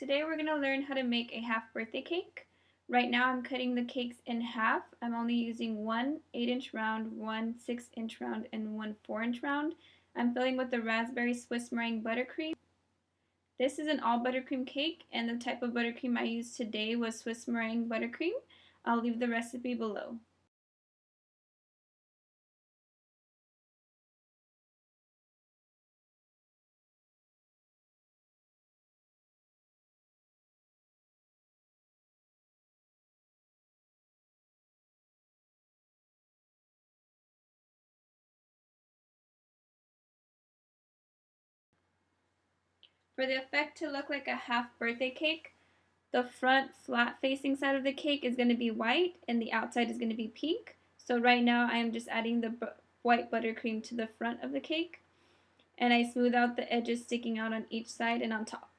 Today we're going to learn how to make a half birthday cake. Right now I'm cutting the cakes in half. I'm only using one 8-inch round, one 6-inch round, and one 4-inch round. I'm filling with the raspberry Swiss meringue buttercream. This is an all buttercream cake, and the type of buttercream I used today was Swiss meringue buttercream. I'll leave the recipe below. For the effect to look like a half birthday cake, the front flat facing side of the cake is going to be white and the outside is going to be pink. So right now I am just adding the white buttercream to the front of the cake, and I smooth out the edges sticking out on each side and on top.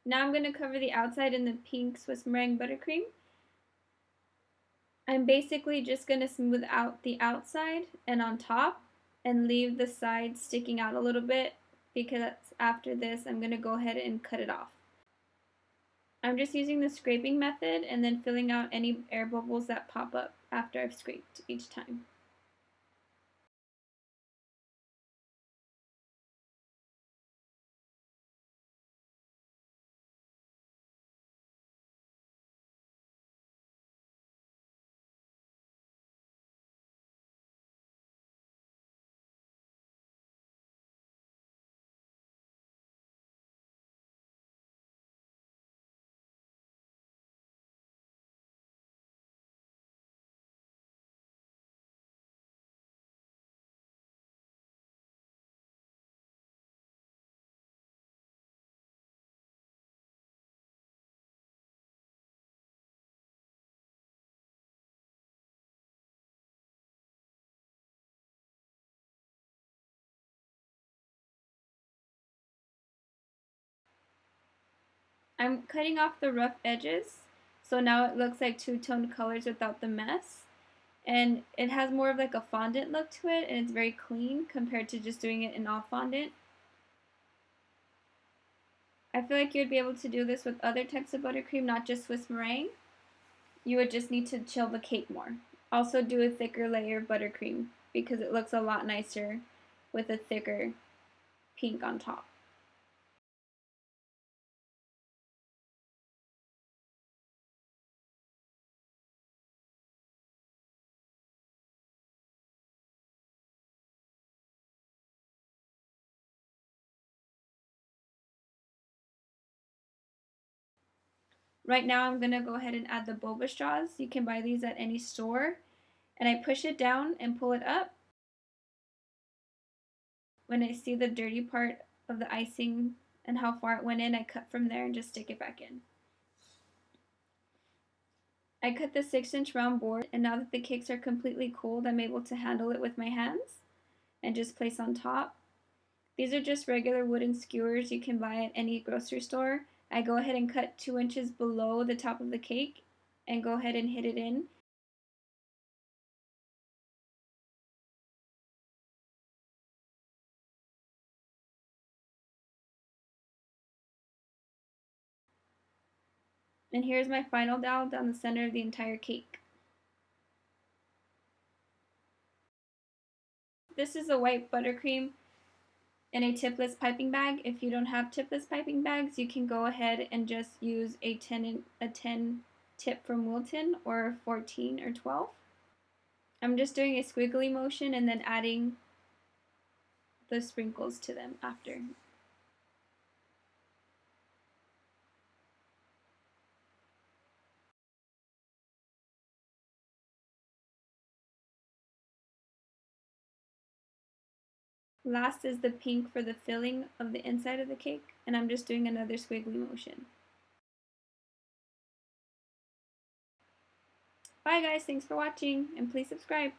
Now I'm going to cover the outside in the pink Swiss meringue buttercream. I'm basically just going to smooth out the outside and on top and leave the sides sticking out a little bit, because after this I'm going to go ahead and cut it off. I'm just using the scraping method and then filling out any air bubbles that pop up after I've scraped each time. I'm cutting off the rough edges, so now it looks like two-toned colors without the mess. And it has more of like a fondant look to it, and it's very clean compared to just doing it in all fondant. I feel like you'd be able to do this with other types of buttercream, not just Swiss meringue. You would just need to chill the cake more. Also do a thicker layer of buttercream because it looks a lot nicer with a thicker pink on top. Right now I'm going to go ahead and add the boba straws. You can buy these at any store. And I push it down and pull it up. When I see the dirty part of the icing and how far it went in, I cut from there and just stick it back in. I cut the 6-inch round board, and now that the cakes are completely cooled, I'm able to handle it with my hands and just place on top. These are just regular wooden skewers you can buy at any grocery store. I go ahead and cut 2 inches below the top of the cake and go ahead and hit it in. And here's my final dowel down the center of the entire cake. This is a white buttercream in a tipless piping bag. If you don't have tipless piping bags, you can go ahead and just use a 10 tip from Wilton, or 14 or 12. I'm just doing a squiggly motion and then adding the sprinkles to them after. Last is the pink for the filling of the inside of the cake, and I'm just doing another squiggly motion. Bye guys, thanks for watching, and please subscribe.